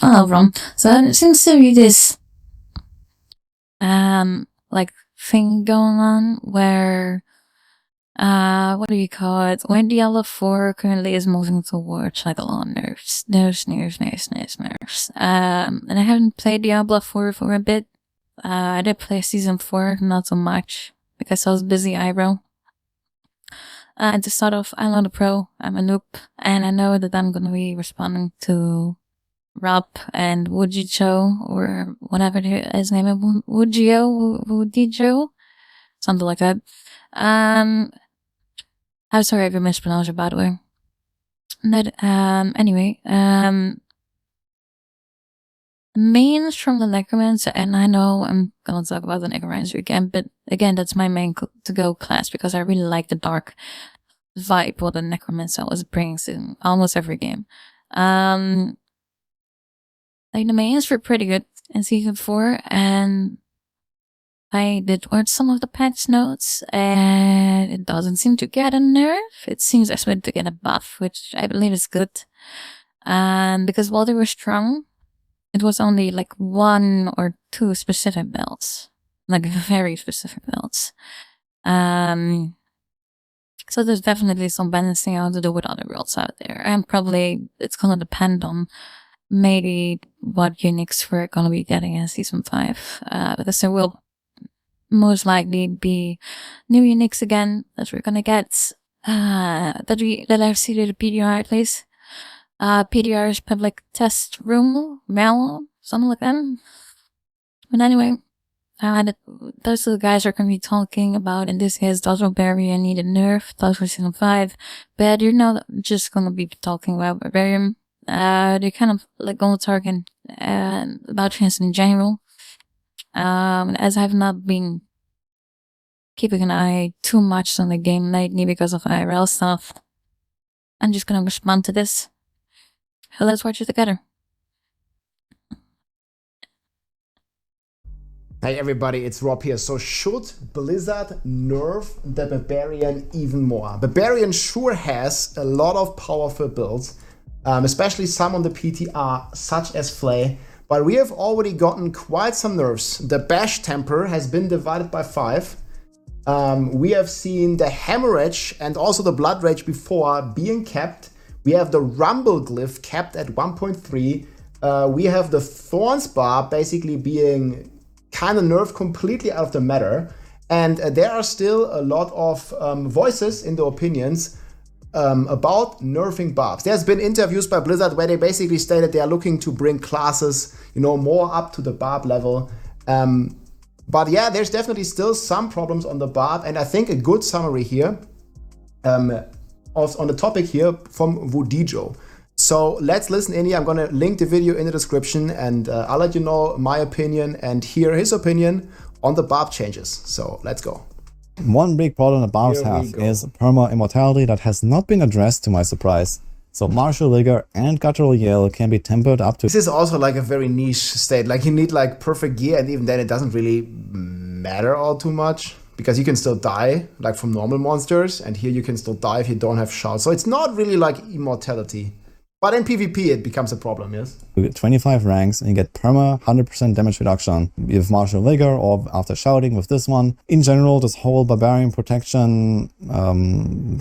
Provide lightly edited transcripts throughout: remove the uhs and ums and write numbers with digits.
file from. So it seems to be this, like, thing going on where, what do you call it? When Diablo 4 currently is moving towards, like, a lot of nerfs. Nerfs. And I haven't played Diablo 4 for a bit. I did play Season 4, not so much, because I was busy eyebrow. And to start off, I'm not a pro, I'm a noob, and I know that I'm gonna be responding to Rob and Woojicho, or whatever his name is, Woojijo, something like that. I'm sorry if I mispronounced it, by the way. Anyway, mains from the Necromancer, and I know I'm gonna talk about the Necromancer again, but again, that's my main to-go class, because I really like the dark vibe what the Necromancer was bringing to almost every game. Like, the mains were pretty good in Season 4, and I did read some of the patch notes, and it doesn't seem to get a nerf. It seems actually to get a buff, which I believe is good. Because while they were strong, it was only like 1 or 2 specific builds. Like, very specific builds. So there's definitely some balancing out to do with other builds out there. And probably it's gonna depend on maybe what uniques we're gonna be getting in Season 5. Because there will most likely be new uniques again that we're gonna get. That I've seen in the PTR at least. PTR is public test room, something like that. But anyway, those are the guys are going to be talking about, in this case, Dodgeball Barbarian needed nerf, those for Season 5. But you're not just going to be talking about Barbarian. They're kind of like going to talk about things in general. As I've not been keeping an eye too much on the game lately because of IRL stuff, I'm just going to respond to this. So let's watch it together. Hey everybody, it's Rob here. So should Blizzard nerf the Barbarian even more? Barbarian sure has a lot of powerful builds, especially some on the PTR, such as Flay, but we have already gotten quite some nerfs. The Bash Temper has been divided by 5. We have seen the Hemorrhage and also the Blood Rage before being kept. We have the Rumble Glyph capped at 1.3. We have the Thorns Bar basically being kind of nerfed completely out of the matter. And there are still a lot of voices in the opinions about nerfing barbs. There's been interviews by Blizzard where they basically stated they are looking to bring classes, more up to the barb level. But yeah, there's definitely still some problems on the barb. And I think a good summary here on the topic here from Wudijo. So let's listen in here. I'm gonna link the video in the description, and I'll let you know my opinion and hear his opinion on the barb changes. So let's go. One big problem the barbs have is perma immortality that has not been addressed, to my surprise. So Martial Vigor and Guttural Yell can be tempered up to... This is also like a very niche state. Like, you need like perfect gear, and even then it doesn't really matter all too much, because you can still die like from normal monsters, and here you can still die if you don't have shouts. So it's not really like immortality. But in PvP it becomes a problem, yes? You get 25 ranks and you get perma 100% damage reduction with Martial Vigor or after shouting with this one. In general, this whole Barbarian protection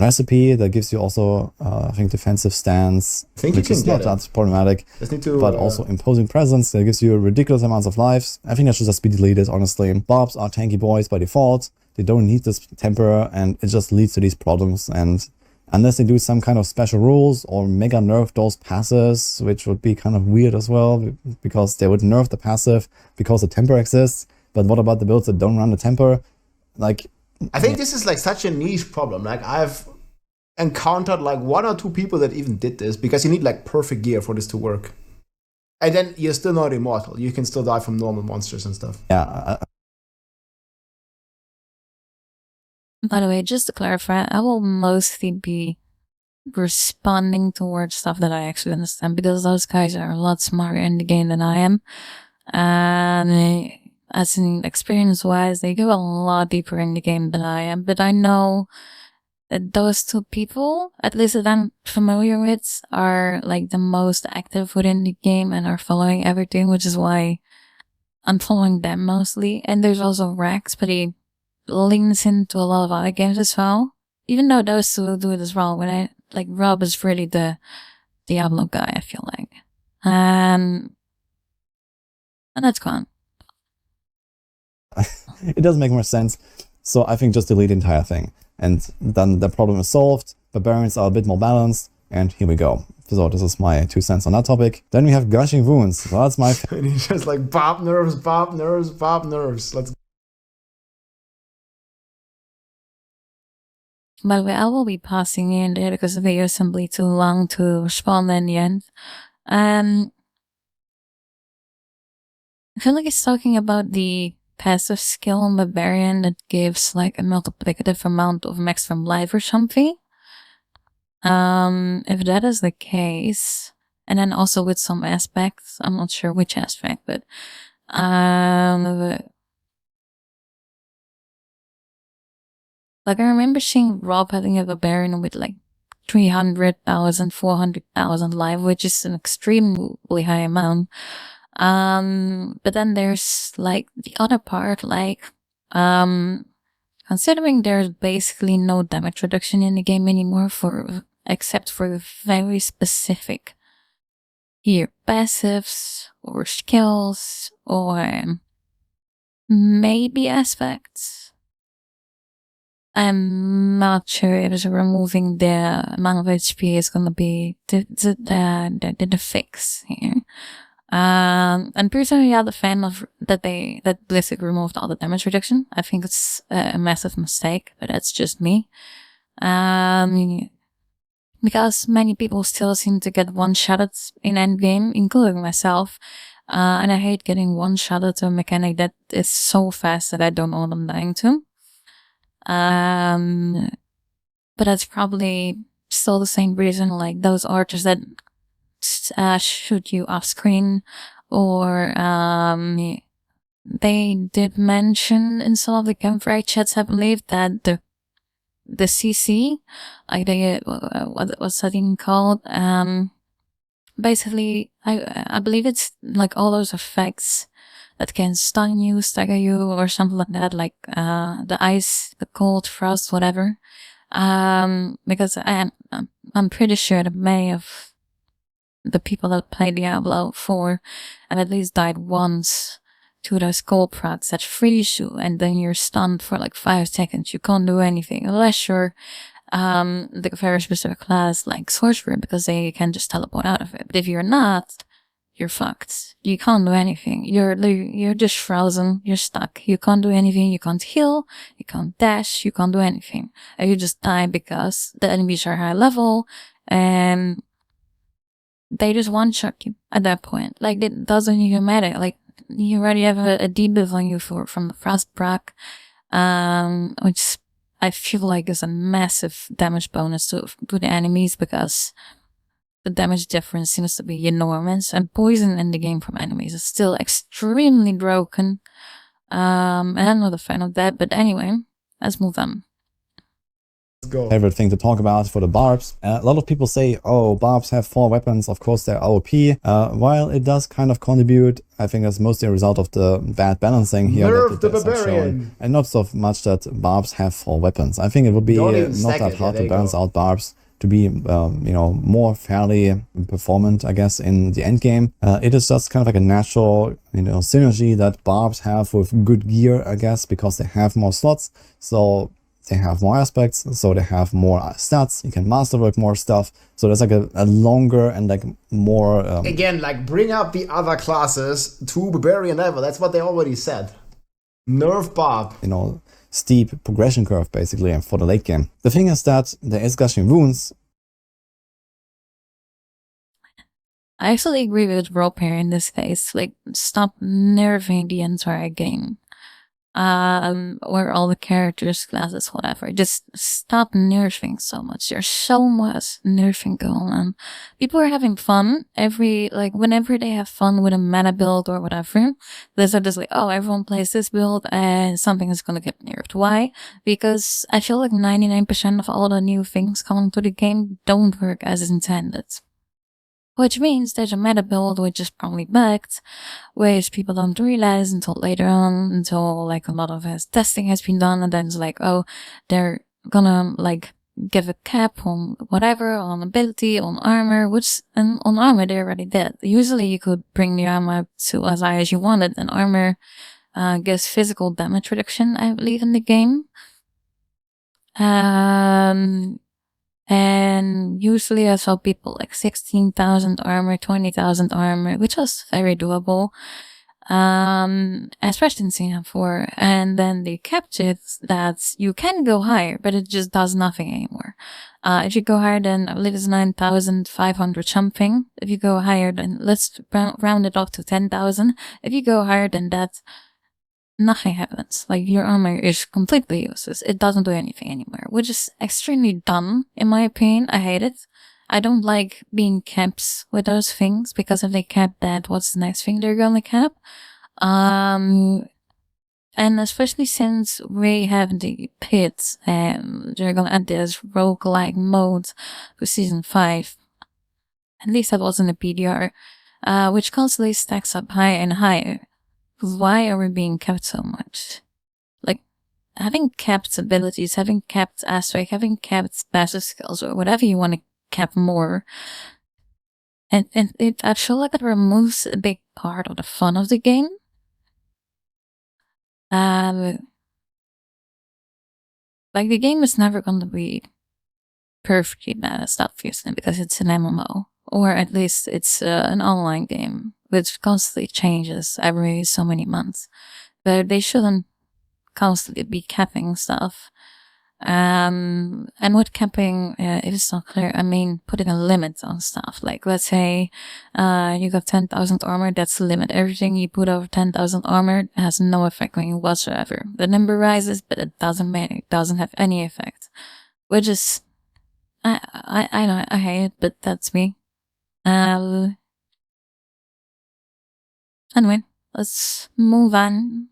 recipe that gives you also, I think, defensive stance, which is not that problematic, but also imposing presence that gives you ridiculous amounts of lives. I think that should just be deleted, honestly. Barbs are tanky boys by default. They don't need this temper, and it just leads to these problems. And unless they do some kind of special rules or mega nerf those passives, which would be kind of weird as well, because they would nerf the passive because the temper exists. But what about the builds that don't run the temper? Like, I think this is like such a niche problem. Like, I've encountered like 1 or 2 people that even did this, because you need like perfect gear for this to work. And then you're still not immortal. You can still die from normal monsters and stuff. Yeah. By the way, just to clarify, I will mostly be responding towards stuff that I actually understand, because those guys are a lot smarter in the game than I am. And as in experience-wise, they go a lot deeper in the game than I am. But I know those two people, at least that I'm familiar with, are like the most active within the game and are following everything, which is why I'm following them mostly. And there's also Rex, but he leans into a lot of other games as well. Even though those two do it as well, Rob is really the Diablo guy, I feel like. And that's gone. It doesn't make more sense. So I think just delete the entire thing. And then the problem is solved. Barbarians are a bit more balanced. And here we go. So this is my 2 cents on that topic. Then we have Gushing Wounds. Well, that's my... And he's just like, Bob nerves, Bob nerves, Bob nerves. Let's... By the way, I will be passing in there because the video is simply too long to respond in the end. I feel like it's talking about the passive skill on Barbarian that gives like a multiplicative amount of maximum life or something. If that is the case, and then also with some aspects, I'm not sure which aspect, but like I remember seeing Rob having a Barbarian with like 300,000, 400,000 life, which is an extremely high amount. But then there's like the other part, like, considering there's basically no damage reduction in the game anymore except for the very specific here passives or skills or maybe aspects. I'm not sure if removing the amount of HP is gonna be the fix here. And personally, I'm a fan of that Blizzard removed all the damage reduction. I think it's a massive mistake, but that's just me. Because many people still seem to get one-shotted in endgame, including myself. And I hate getting one-shotted to a mechanic that is so fast that I don't know what I'm dying to. But that's probably still the same reason, like those archers that shoot you off screen, or they did mention in some of the campfire chats, I believe, that the CC, like what's that even called? Basically, I believe it's like all those effects that can stun you, stagger you, or something like that, like the ice, the cold, frost, whatever. Because I'm pretty sure that many of the people that play Diablo 4 have at least died once to those cold procs that freeze you, and then you're stunned for like 5 seconds. You can't do anything unless you're the very specific class like Sorcerer, because they can just teleport out of it. But if you're not, you're fucked. You can't do anything. You're just frozen. You're stuck. You can't do anything. You can't heal. You can't dash. You can't do anything. And you just die because the enemies are high level and they just one-shot you at that point. Like, it doesn't even matter. Like, you already have a debuff on you from the Frost proc, which I feel like is a massive damage bonus to the enemies, because the damage difference seems to be enormous, and poison in the game from enemies is still extremely broken. And I'm not a fan of that, but anyway, let's move on. Go. Favorite thing to talk about for the barbs. A lot of people say, oh, barbs have 4 weapons, of course they're OP. While it does kind of contribute, I think that's mostly a result of the bad balancing here. Nerf the Barbarian! And not so much that barbs have 4 weapons. I think it would be not that hard to balance out barbs to be, more fairly performant, I guess, in the end game. It is just kind of like a natural, synergy that barbs have with good gear, I guess, because they have more slots. So they have more aspects, so they have more stats. You can masterwork more stuff. So there's like a longer and like more... Again, like bring up the other classes to Barbarian level. That's what they already said. Nerf Bob. Steep progression curve, basically, for the late game. The thing is that there is Gushing Wounds. I actually agree with Rob here in this case. Like, stop nerfing the entire game. or all the characters, classes, whatever. Just stop nerfing so much. There's so much nerfing going on. People are having fun whenever they have fun with a meta build or whatever, they're just like, oh, everyone plays this build and something is gonna get nerfed. Why? Because I feel like 99% of all the new things coming to the game don't work as intended. Which means there's a meta build which is probably bugged, which people don't realize until later on, until like a lot of testing has been done, and then it's like, oh, they're gonna like give a cap on whatever, on ability, on armor, and on armor they already did. Usually you could bring the armor up to as high as you wanted, and armor gives physical damage reduction, I believe, in the game. And usually I saw people like 16,000 armor, 20,000 armor, which was very doable. Especially in Season 4. And then they kept it that you can go higher, but it just does nothing anymore. If you go higher than, I believe it's 9,500 something. If you go higher than, let's round it off to 10,000. If you go higher than that, nothing happens. Like, your armor is completely useless. It doesn't do anything anymore, which is extremely dumb, in my opinion. I hate it. I don't like being capped with those things, because if they cap that, what's the next thing they're gonna cap? And especially since we have the pit, and they're gonna add this roguelike mode for Season 5. At least that was in the PTR, which constantly stacks up higher and higher. Why are we being kept so much? Like, having capped abilities, having capped aspect, having capped passive skills, or whatever you want to cap more. And I feel like it removes a big part of the fun of the game. Like, the game is never going to be perfectly balanced, obviously, because it's an MMO. Or at least it's an online game, which constantly changes every so many months. But they shouldn't constantly be capping stuff. And with capping, if it's not clear, I mean putting a limit on stuff. Like, let's say you got 10,000 armor, that's the limit. Everything you put over 10,000 armor has no effect on you whatsoever. The number rises, but it doesn't matter. It doesn't have any effect. Which is, I know, I hate it, but that's me. Anyway, let's move on.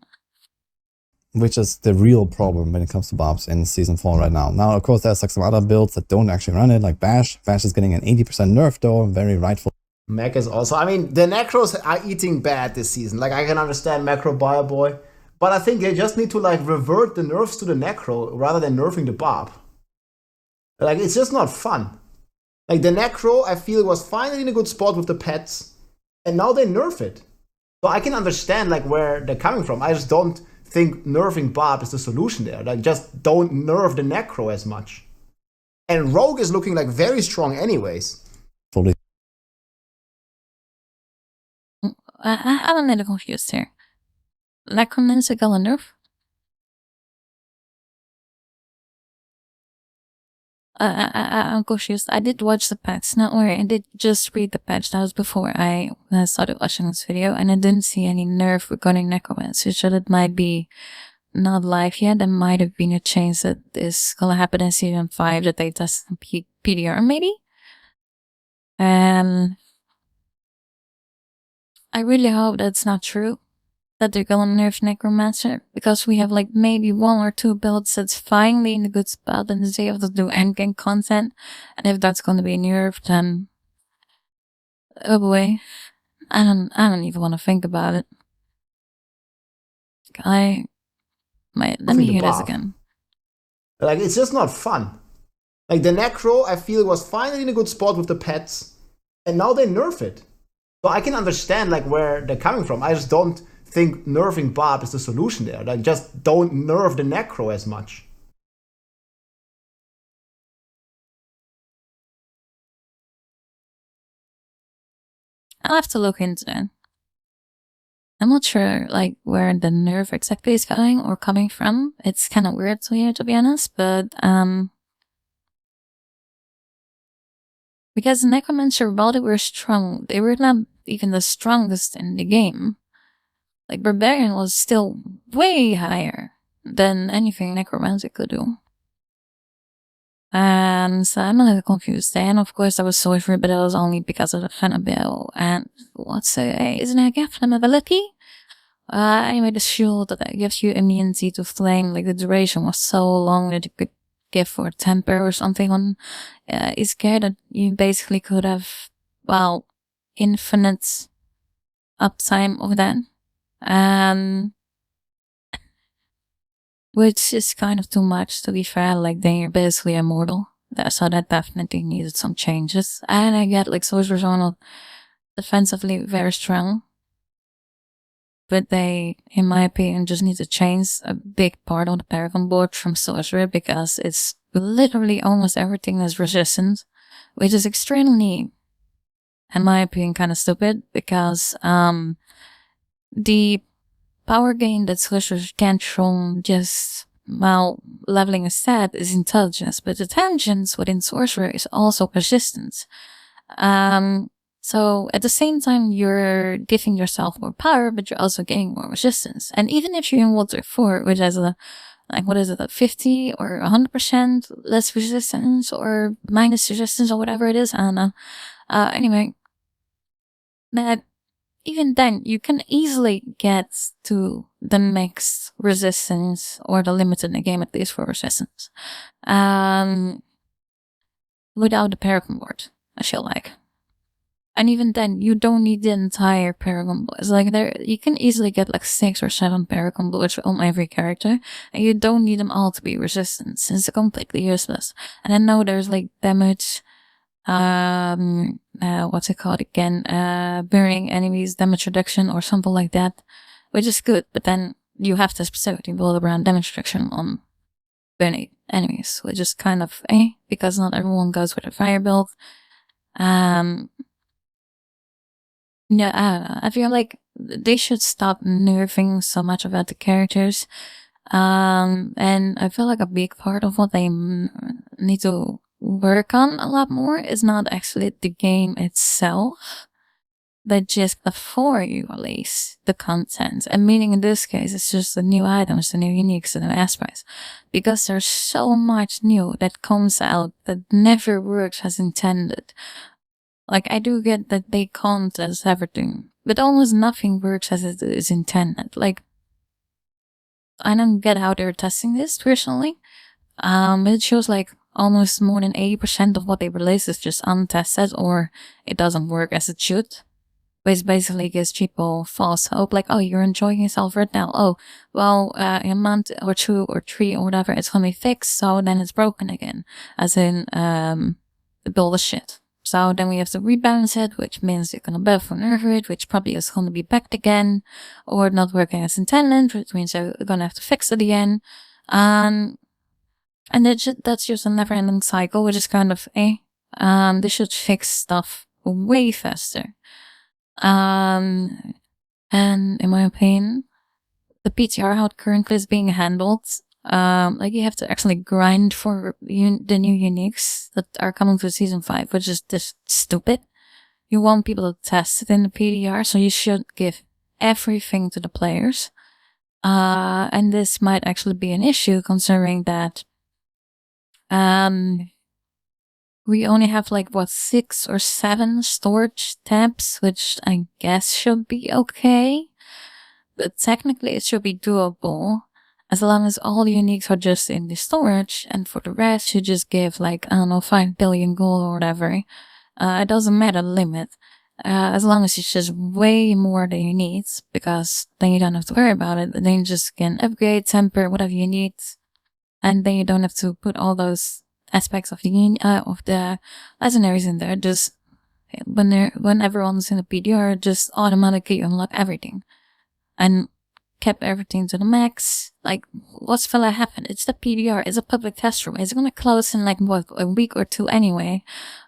Which is the real problem when it comes to buffs in Season 4 right now. Now, of course, there's like some other builds that don't actually run it, like Bash. Bash is getting an 80% nerf though, very rightful. Mac is also, I mean, the Necros are eating bad this season. Like, I can understand Macro Buyer Boy, but I think they just need to like revert the nerfs to the Necro rather than nerfing the Bob. Like, it's just not fun. Like, the Necro, I feel, was finally in a good spot with the pets, and now they nerf it. So I can understand like where they're coming from. I just don't think nerfing Bob is the solution there. Like, just don't nerf the Necro as much. And Rogue is looking like very strong anyways. Fully. I'm a little confused here. Necromancer got a nerf? I'm confused. I did watch the patch. Not worry, I did just read the patch. That was before I started watching this video, and I didn't see any nerf regarding Necromancer, so that might be not live yet. There might have been a change that is gonna happen in Season 5 that they test in PTR, maybe? I really hope that's not true, that they're gonna nerf Necromancer, because we have like maybe 1 or 2 builds that's finally in a good spot and is able to do endgame content, and if that's gonna be nerfed, then oh boy, I don't even want to think about it. Let me hear this again. Like, it's just not fun. Like, the Necro, I feel, was finally in a good spot with the pets, and now they nerf it. So I can understand like where they're coming from. I just don't think nerfing Bob is the solution there. Like, just don't nerf the Necro as much. I'll have to look into that. I'm not sure like where the nerf exactly is going or coming from. It's kind of weird to hear, to be honest, but because Necromancer, while they were strong, they were not even the strongest in the game. Like, Barbarian was still way higher than anything Necromancy could do. And so I'm a little confused. And of course, I was sorcerer, but it was only because of the Fanabil. And isn't it a gap flammability? Anyway, the shield that gives you immunity to flame, like the duration was so long that you could give for temper or something on Iskar that you basically could have, well, infinite uptime of that. Which is kind of too much, to be fair. Like, then you're basically immortal. So that definitely needed some changes. And I get, like, sorcerers are not defensively very strong. But they, in my opinion, just need to change a big part of the Paragon board from sorcerer, because it's literally almost everything that's resistant, which is extremely, in my opinion, kind of stupid, because the power gain that sorcerers get from just, well, leveling a stat is intelligence, but intelligence within sorcerer is also persistence. So at the same time, you're giving yourself more power, but you're also gaining more resistance. And even if you're in Water 4, which has a 50 or 100% less resistance or minus resistance or whatever it is, I don't know. Anyway, that even then, you can easily get to the max resistance or the limit in the game, at least for resistance, without the Paragon board, I feel like. And even then, you don't need the entire Paragon board. It's like you can easily get like 6 or 7 Paragon boards on every character, and you don't need them all to be resistant, since they're completely useless. And I know there's like damage, what's it called again? Burning enemies, damage reduction, or something like that, which is good, but then you have to specifically build around damage reduction on burning enemies, which is kind of because not everyone goes with a fire build. Yeah, I don't know. I feel like they should stop nerfing so much about the characters. And I feel like a big part of what they need to work on a lot more is not actually the game itself, but just before you release the content. And meaning in this case, it's just the new items, the new uniques, the new aspects. Because there's so much new that comes out that never works as intended. Like, I do get that they count as everything, but almost nothing works as it is intended. Like, I don't get how they're testing this, personally. It shows like almost more than 80% of what they release is just untested, or it doesn't work as it should. Which basically gives people false hope, like, oh, you're enjoying yourself right now. Oh, well, in a month or 2 or 3 or whatever, it's gonna be fixed, so then it's broken again. As in, the build is shit. So then we have to rebalance it, which means you're gonna buff or nerf it, which probably is gonna be backed again, or not working as intended, which means you're gonna have to fix it again. And that's just a never-ending cycle, which is kind of, they should fix stuff way faster. And in my opinion, the PTR, how it currently is being handled, like, you have to actually grind for the new uniques that are coming to season 5, which is just stupid. You want people to test it in the PTR, so you should give everything to the players. And this might actually be an issue, considering that we only have like 6 or 7 storage tabs, which I guess should be okay. But technically it should be doable, as long as all the uniques are just in the storage, and for the rest you just give like, I don't know, 5 billion gold or whatever. It doesn't matter the limit, as long as it's just way more than you need, because then you don't have to worry about it. Then you just can upgrade, temper, whatever you need, and then you don't have to put all those aspects of the legendaries in there. Just when everyone's in the PTR, just automatically unlock everything and kept everything to the max. Like, what's gonna happen? It's the PTR. It's a public test room. It's gonna close in like a week or 2 anyway.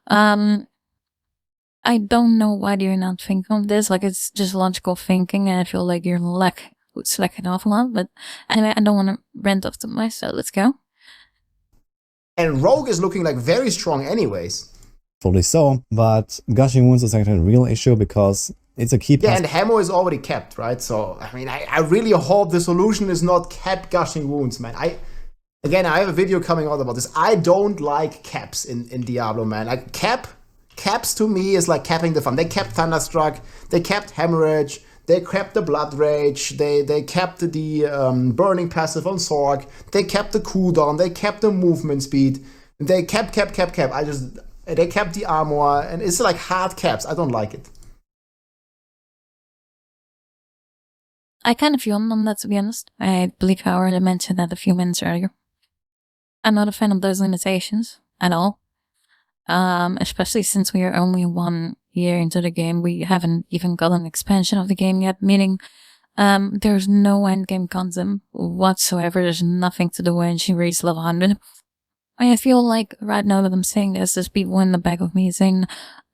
I don't know why you're not thinking of this. Like, it's just logical thinking, and I feel like you're slacking off a lot. But anyway, I don't want to rant off too much, so let's go. And Rogue is looking like very strong anyways. Totally so, but gushing wounds is actually a real issue, because it's a key Yeah, and Hamo is already capped, right? So, I mean, I really hope the solution is not cap gushing wounds, man. Again, I have a video coming out about this. I don't like caps in Diablo, man. Like, caps to me is like capping the fun. They capped Thunderstruck, they capped Hemorrhage, they capped the Blood Rage, they capped the Burning Passive on Sorg, they capped the cooldown, they capped the movement speed, they cap. They capped the armor, and it's like hard caps. I don't like it. I kind of feel on that, to be honest. I believe I already mentioned that a few minutes earlier. I'm not a fan of those limitations at all. Especially since we are only 1 year into the game. We haven't even got an expansion of the game yet, meaning there's no endgame content whatsoever. There's nothing to do when she reaches level 100. I feel like right now that I'm saying this, there's people in the back of me saying,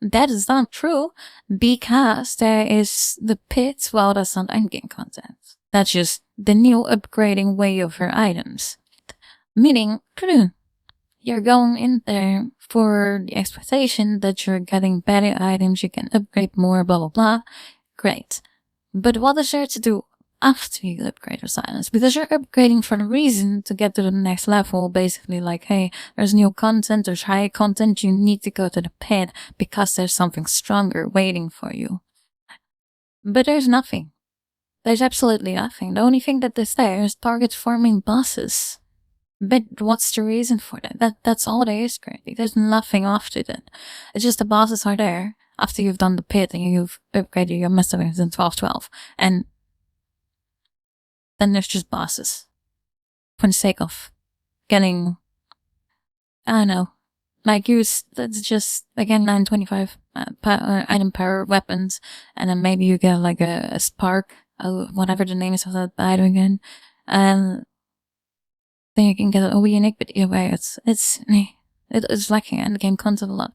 that is not true, because there is the pit, well, that's not endgame content. That's just the new upgrading way of her items. Meaning, you're going in there for the expectation that you're getting better items, you can upgrade more, blah blah blah. Great. But what is there to do after you upgrade your silence? Because you're upgrading for the reason to get to the next level, basically like, hey, there's new content, there's higher content, you need to go to the pit because there's something stronger waiting for you. But there's nothing. There's absolutely nothing. The only thing that is there is target forming bosses. But what's the reason for that? That's all there is currently. There's nothing after that. It's just the bosses are there after you've done the pit and you've upgraded your master weapons in 12-12. And then there's just bosses. For the sake of getting, I don't know, like that's just, again, 925 item power weapons. And then maybe you get like a spark, whatever the name is of that item again. And then you can get it unique, but either way, it's lacking endgame content a lot.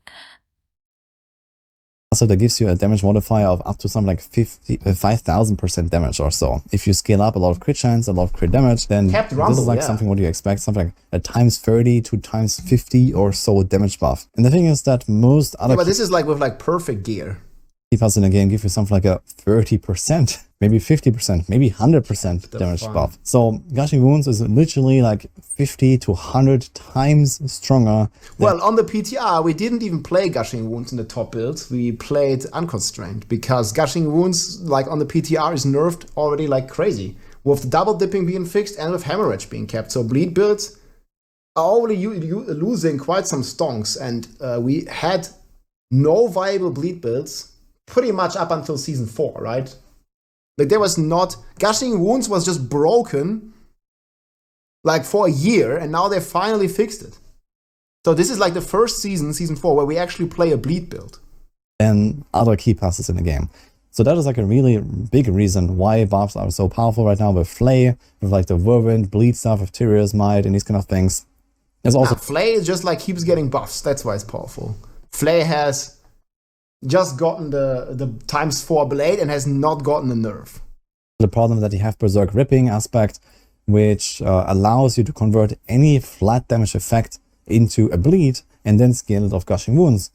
Also, that gives you a damage modifier of up to something like 5,000% damage or so. If you scale up a lot of crit chance, a lot of crit damage, then this is like something what you expect, something like a times 30 to times 50 or so damage buff. And the thing is that most other... but this is like with like perfect gear. Key pass in the game give you something like a 30%, maybe 50%, maybe 100% damage buff. So Gushing Wounds is literally like 50 to 100 times stronger. Well, on the PTR, we didn't even play Gushing Wounds in the top builds. We played Unconstrained because Gushing Wounds, like on the PTR, is nerfed already like crazy. With double dipping being fixed and with Hemorrhage being kept. So bleed builds are already losing quite some stonks, and we had no viable bleed builds pretty much up until season 4, right? Like there was not... Gushing Wounds was just broken like for a year, and now they finally fixed it. So this is like the first season, season 4, where we actually play a bleed build. And other key passes in the game. So that is like a really big reason why buffs are so powerful right now with Flay, with like the Whirlwind, bleed stuff, with Tyria's Might, and these kind of things. There's also... Flay is just like keeps getting buffs, that's why it's powerful. Flay has just gotten the times 4 blade and has not gotten a nerf. The problem that you have Berserk Ripping aspect, which allows you to convert any flat damage effect into a bleed and then scale it off Gushing Wounds.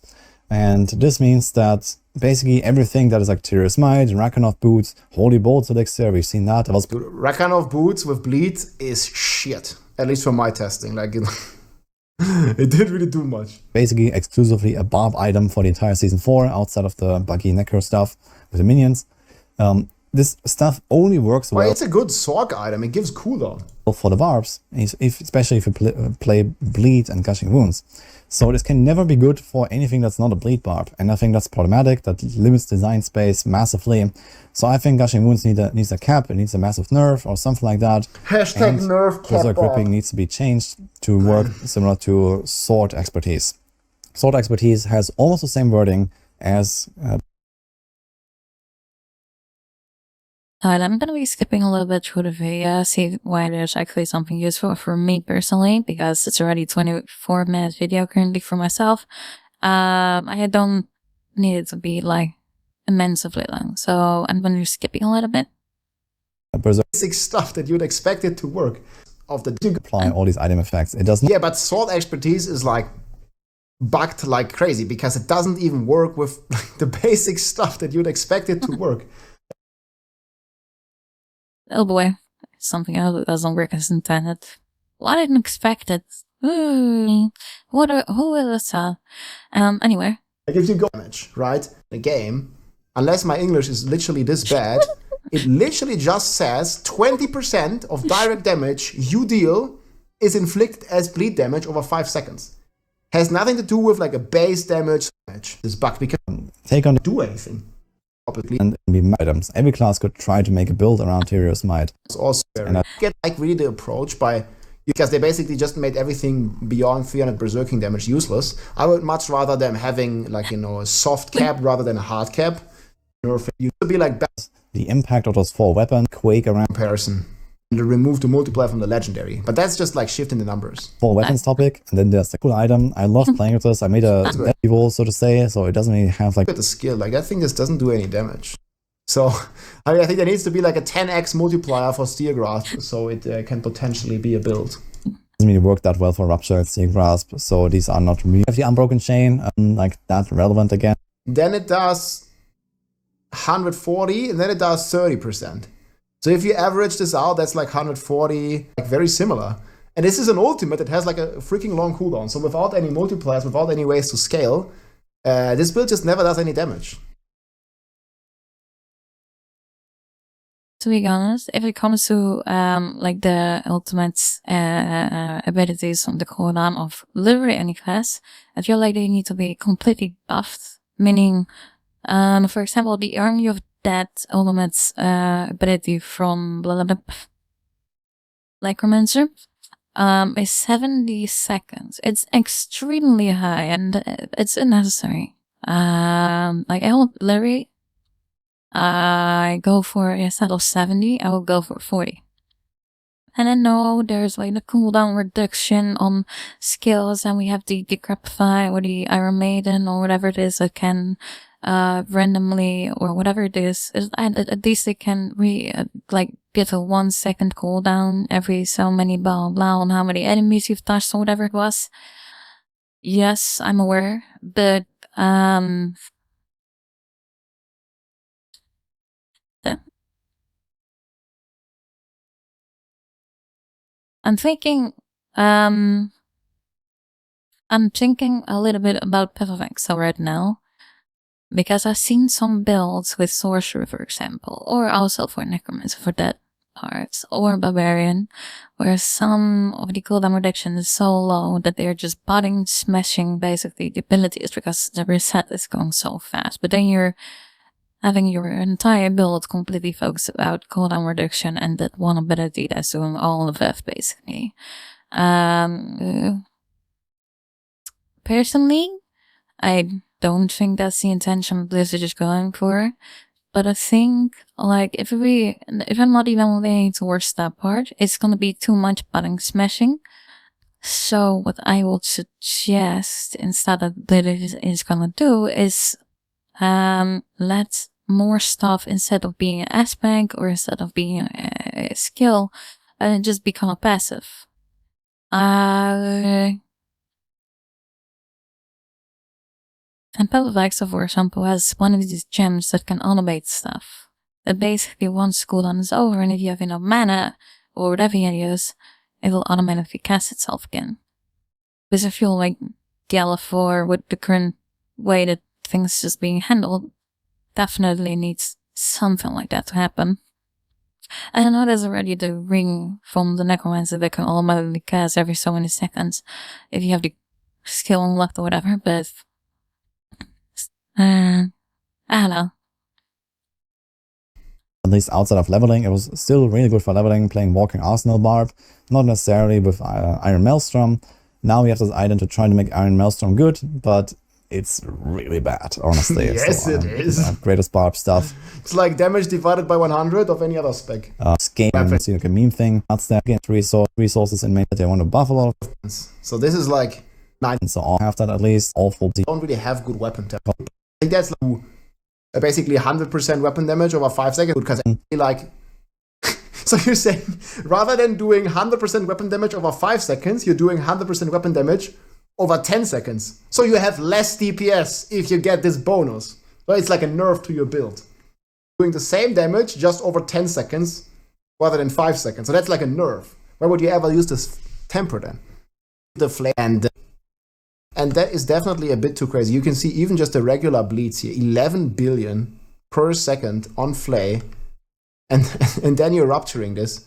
And this means that basically everything that is like Tyria's Might, Rakanov Boots, Holy Bolts Elixir, we've seen that. Rakanov Boots with bleed is shit, at least for my testing. Like it didn't really do much. Basically exclusively a barb item for the entire season 4 outside of the buggy necro stuff with the minions. This stuff only works well. It's a good Sorg item, it gives cooldown. For the barbs, especially if you play bleed and Gushing Wounds. So this can never be good for anything that's not a bleed barb. And I think that's problematic, that limits design space massively. So I think Gushing Wounds needs a cap, it needs a massive nerf or something like that. Hashtag nerf cap. Berserk Ripping needs to be changed to work similar to Sword Expertise. Sword Expertise has almost the same wording as... I'm going to be skipping a little bit through the video, see why there's actually something useful for me personally, because it's already 24-minute video currently for myself. I don't need it to be like immensely long, so I'm going to be skipping a little bit. Basic stuff that you'd expect it to work. Of the apply all these item effects. It does not. Yeah, but Sword Expertise is like bugged like crazy because it doesn't even work with the basic stuff that you'd expect it to work. Oh boy, something else that doesn't work as intended. Well, I didn't expect it. Who is that? Anyway. Like if you go damage, right? The game, unless my English is literally this bad, it literally just says 20% of direct damage you deal is inflicted as bleed damage over 5 seconds. Has nothing to do with like a base damage. This bug because Take on do anything. Obviously. and be items. Every class could try to make a build around Tyrio's might. It's also very get like really the approach by because they basically just made everything beyond 300 berserking damage useless. I would much rather them having like a soft cap rather than a hard cap. Nerf used to be like best The impact of those 4 weapons quake around comparison. And to remove the multiplier from the legendary, but that's just like shifting the numbers. 4 weapons topic, and then there's the cool item. I love playing with this. I made a evil, so to say, so it doesn't really have like Look at the skill, like that thing just doesn't do any damage. So I mean, I think there needs to be like a 10x multiplier for Steel Grasp, so it can potentially be a build. doesn't really work that well for Rupture, Steel Grasp, so these are not really the Unbroken Chain, like that relevant again. Then it does 140, and then it does 30%. So if you average this out, that's like 140, like very similar. And this is an ultimate that has like a freaking long cooldown. So without any multipliers, without any ways to scale, this build just never does any damage. To be honest, if it comes to like the ultimate abilities on the cooldown of literally any class, I feel like they need to be completely buffed. Meaning, for example, the Army of Dead ultimate ability from Necromancer is 70 seconds. It's extremely high and it's unnecessary. Like I will literally I go for, instead of 70, I will go for 40. And I know there's like the cooldown reduction on skills, and we have the Decrepify or the Iron Maiden or whatever it is that can randomly, or whatever it is, at least they can like get a 1 second cooldown every so many blah blah on how many enemies you've touched or whatever it was. Yes, I'm aware, but I'm thinking a little bit about Path of Exile right now, because I've seen some builds with Sorcerer, for example, or also for Necromancer for that part, or Barbarian, where some of the cooldown reduction is so low that they're just butting smashing basically the abilities because the reset is going so fast. But then you're having your entire build completely focused about cooldown reduction and that one ability that's doing all of that, basically. Personally, I don't think that's the intention Blizzard is going for, but I think, like, if I'm not even leaning towards that part, it's gonna be too much button smashing. So what I would suggest instead of Blizzard is gonna do is let more stuff, instead of being an aspect or instead of being a skill, just become a passive. And Path of Exile, for example, has one of these gems that can automate stuff. That basically once cooldown is over, and if you have enough mana or whatever you use, it will automatically cast itself again. Because I feel like Diablo 4, with the current way that things just being handled, definitely needs something like that to happen. I know there's already the ring from the Necromancer that can automatically cast every so many seconds if you have the skill unlocked or whatever, but I don't know. At least outside of leveling, it was still really good for leveling, playing Walking Arsenal Barb, not necessarily with Iron Maelstrom. Now we have this item to try to make Iron Maelstrom good, but it's really bad, honestly. Yes, so, it is. Greatest Barb stuff. It's like damage divided by 100 of any other spec. This game is like a meme thing. That's that again, resources in main that they want to buff a lot of. So this is like 9. And so I'll have that at least. Awful. Don't really have good weapon tech. I think that's like basically 100% weapon damage over 5 seconds, because like so you're saying rather than doing 100% weapon damage over 5 seconds, you're doing 100% weapon damage over 10 seconds. So you have less DPS if you get this bonus. So it's like a nerf to your build. Doing the same damage just over 10 seconds rather than 5 seconds. So that's like a nerf. Why would you ever use this temper then? The flame and that is definitely a bit too crazy. You can see even just the regular bleeds here, 11 billion per second on Flay, and then you're rupturing this,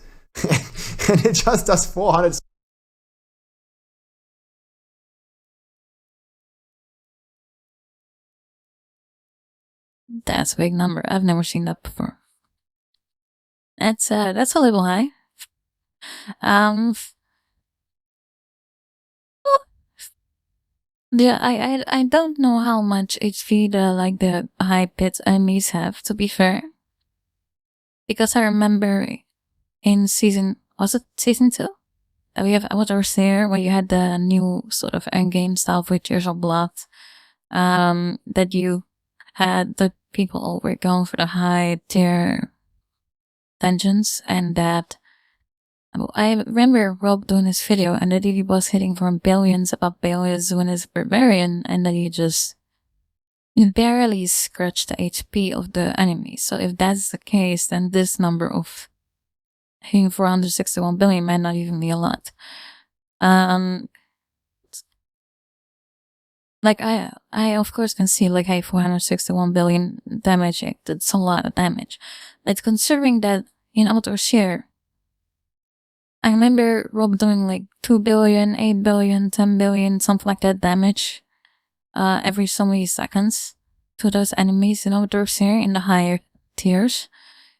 and it just does 400. That's a big number. I've never seen that before. That's a little high. Yeah, I don't know how much HP the high pit enemies have, to be fair. Because I remember in was it season 2? I was Overseer, where you had the new sort of endgame stuff with Tears of Blood. That you had the people all were going for the high tier dungeons, and that I remember Rob doing this video, and that he was hitting for billions above billions when he's barbarian, and that he just barely scratched the HP of the enemy. So if that's the case, then this number of hitting 461 billion might not even be a lot. Like I of course can see like, hey, 461 billion damage, that's a lot of damage. But considering that in Auto Share, I remember Rob doing like 2 billion, 8 billion, 10 billion, something like that damage, every so many seconds to those enemies in Auto Share in the higher tiers,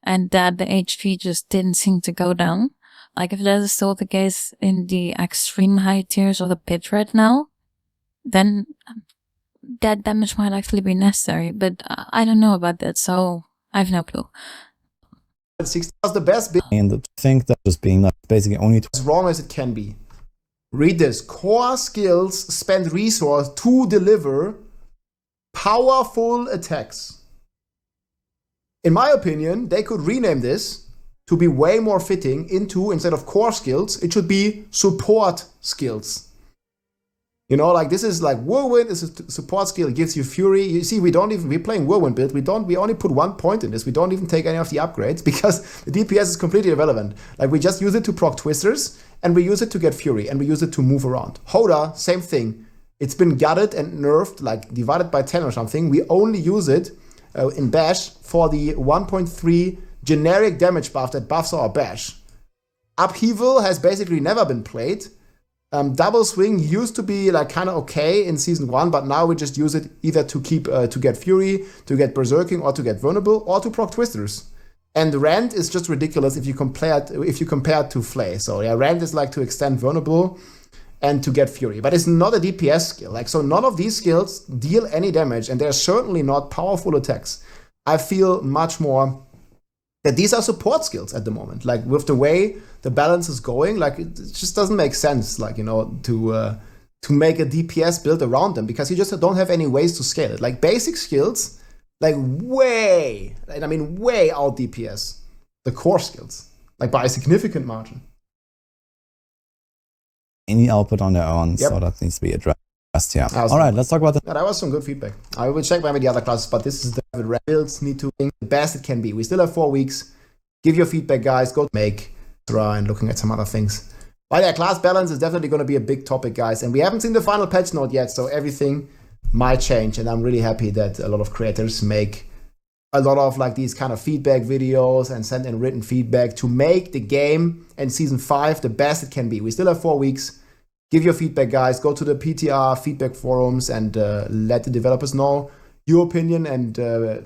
and that the HP just didn't seem to go down. Like if that is still the case in the extreme high tiers of the pit right now, then that damage might actually be necessary, but I don't know about that, so I have no clue. 60 was the best build. And to think that just being like basically only As wrong as it can be. Read this. Core skills spend resource to deliver powerful attacks. In my opinion, they could rename this to be way more fitting into, instead of core skills, it should be support skills. You know, like this is like Whirlwind is a support skill. It gives you Fury. You see, we're playing Whirlwind build. We only put 1 point in this. We don't even take any of the upgrades because the DPS is completely irrelevant. Like we just use it to proc twisters, and we use it to get Fury, and we use it to move around. Hoda, same thing. It's been gutted and nerfed, like divided by 10 or something. We only use it in Bash for the 1.3 generic damage buff that buffs our Bash. Upheaval has basically never been played. Double Swing used to be like kind of okay in season 1, but now we just use it either to keep to get Fury, to get Berserking, or to get Vulnerable, or to proc Twisters. And Rend is just ridiculous if you compare it to Flay. So yeah, Rend is like to extend Vulnerable and to get Fury, but it's not a DPS skill. Like, so none of these skills deal any damage, and they're certainly not powerful attacks. I feel much more that these are support skills at the moment. Like with the way the balance is going, like it just doesn't make sense, like, you know, to make a DPS build around them, because you just don't have any ways to scale it. Like basic skills, like way out DPS the core skills, like by a significant margin. any output on their own, Yep. so that needs to be addressed. Yeah. All right, let's talk about the Yeah, that was some good feedback. I will check by the other classes, but this is the builds need to be the best it can be. We still have 4 weeks. Give your feedback, guys. Go make and looking at some other things. But yeah, class balance is definitely going to be a big topic, guys. And we haven't seen the final patch note yet, so everything might change. And I'm really happy that a lot of creators make a lot of like these kind of feedback videos and send in written feedback to make the game and season 5 the best it can be. We still have 4 weeks. Give your feedback, guys. Go to the PTR feedback forums and let the developers know your opinion, and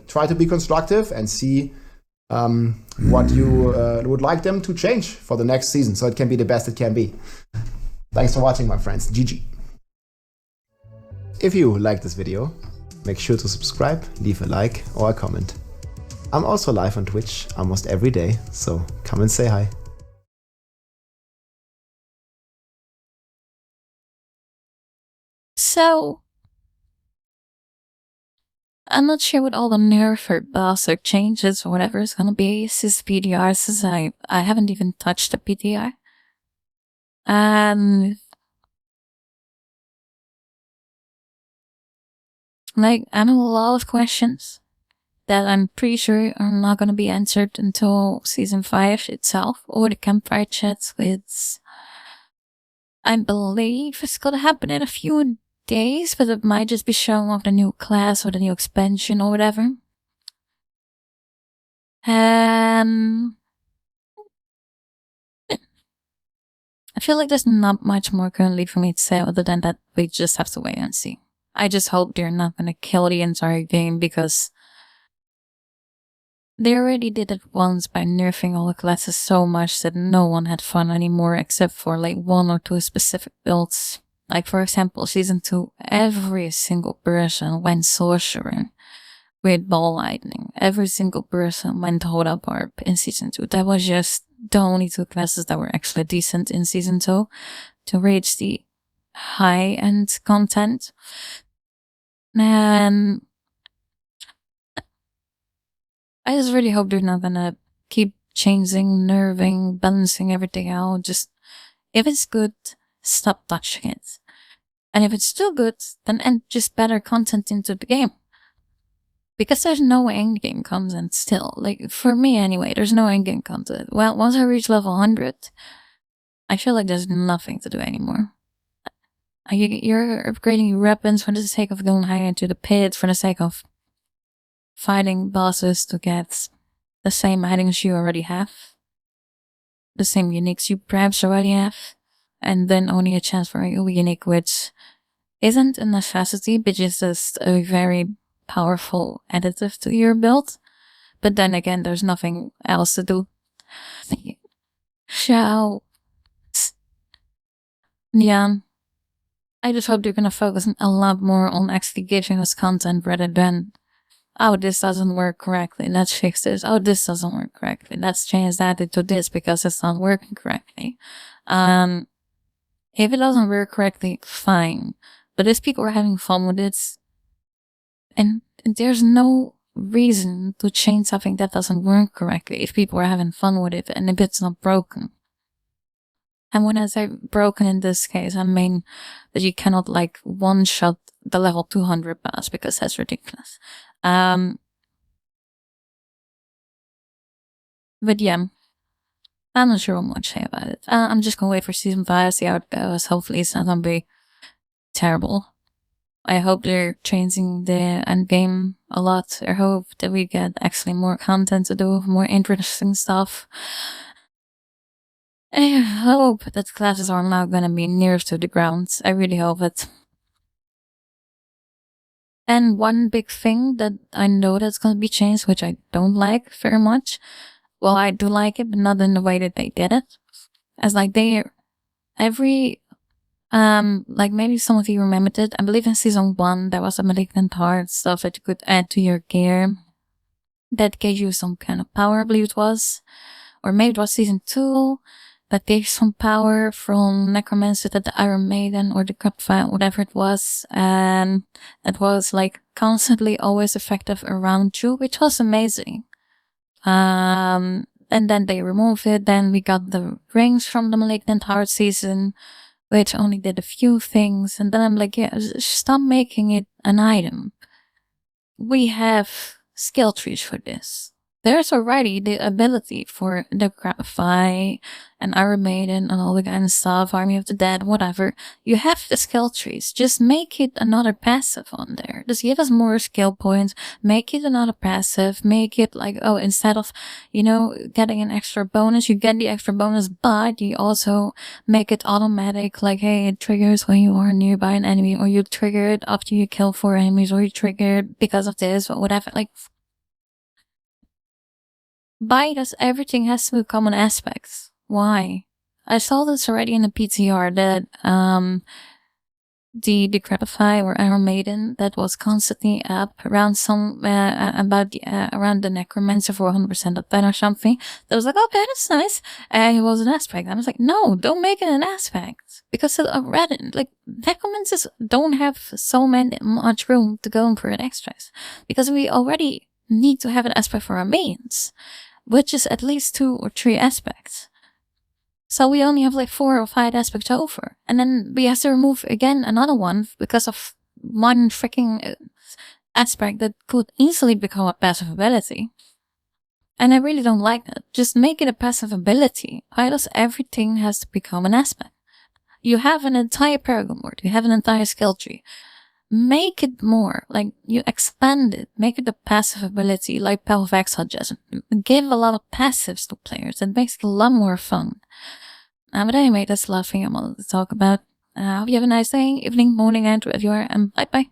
try to be constructive and see what you would like them to change for the next season, so it can be the best it can be. Thanks for watching, my friends. GG. If you like this video, make sure to subscribe, leave a like or a comment. I'm also live on Twitch almost every day, so come and say hi. So, I'm not sure what all the nerf or buffs or changes or whatever is gonna be since PTR, since I haven't even touched the PTR. Like, I have a lot of questions that I'm pretty sure are not gonna be answered until season 5 itself, or the campfire chats, which I believe it's gonna happen in a few days, but it might just be showing off the new class or the new expansion or whatever. I feel like there's not much more currently for me to say other than that we just have to wait and see. I just hope they're not gonna kill the entire game, because they already did it once by nerfing all the classes so much that no one had fun anymore except for like 1 or 2 specific builds. Like, for example, season 2, every single person went sorcerer with ball lightning. Every single person went hold up barb in season 2. That was just the only 2 classes that were actually decent in season 2 to reach the high-end content. And I just really hope they're not gonna keep changing, nerving, balancing everything out. Just, if it's good, stop touching it. And if it's still good, then add just better content into the game. Because there's no endgame content still. Like, for me anyway, there's no endgame content. Well, once I reach level 100, I feel like there's nothing to do anymore. You're upgrading your weapons for the sake of going higher into the pit, for the sake of fighting bosses to get the same items you already have, the same uniques you perhaps already have, and then only a chance for a unique, which isn't a necessity, but just a very powerful additive to your build. But then again, there's nothing else to do. So, yeah, I just hope they're gonna focus a lot more on actually giving us content rather than, oh, this doesn't work correctly, let's fix this. Oh, this doesn't work correctly, let's change that into this because it's not working correctly. If it doesn't work correctly, fine. But if people are having fun with it, and there's no reason to change something that doesn't work correctly if people are having fun with it and if it's not broken. And when I say broken in this case, I mean that you cannot like one-shot the level 200 boss, because that's ridiculous. But yeah, I'm not sure what much to say about it. I'm just gonna wait for season 5, see how it goes. Hopefully it's not gonna be terrible. I hope they're changing the endgame a lot. I hope that we get actually more content to do, more interesting stuff. I hope that classes are now gonna be nerfed to the ground. I really hope it. And one big thing that I know that's gonna be changed, which I don't like very much. Well, I do like it, but not in the way that they did it. As like like maybe some of you remembered it. I believe in season 1 there was a malignant heart stuff that you could add to your gear that gave you some kind of power, I believe it was. Or maybe it was season 2 that gave some power from Necromancer to the Iron Maiden or the Cupfire, whatever it was. And it was like constantly always effective around you, which was amazing. And then they removed it. Then we got the rings from the Malignant Heart season, which only did a few things. And then I'm like, yeah, stop making it an item. We have skill trees for this. There's already the ability for the Gratify and Iron Maiden and all the kind of stuff, Army of the Dead, whatever. You have the skill trees. Just make it another passive on there. Just give us more skill points. Make it another passive. Make it like, oh, instead of, getting an extra bonus, you get the extra bonus, but you also make it automatic. Like, hey, it triggers when you are nearby an enemy, or you trigger it after you kill 4 enemies, or you trigger it because of this, or whatever. Like, why does everything has to become an aspect? Why? I saw this already in the PTR that the Decrepify or Iron Maiden that was constantly up around around the Necromancer for 100% of that or something. That was like, okay, that's nice. And it was an aspect. I was like, no, don't make it an aspect. Because already, like, Necromancers don't have so much room to go for an extras. Because we already need to have an aspect for our mains, which is at least 2 or 3 aspects. So we only have like 4 or 5 aspects over. And then we have to remove again another one because of one freaking aspect that could easily become a passive ability. And I really don't like that. Just make it a passive ability. Why does everything has to become an aspect? You have an entire paragon board. You have an entire skill tree. Make it more. Like, you expand it. Make it a passive ability, like Path of Exile just. Give a lot of passives to players. It makes it a lot more fun. But anyway, that's the last thing I wanted to talk about. Hope you have a nice day, evening, morning, and wherever you are, and bye-bye.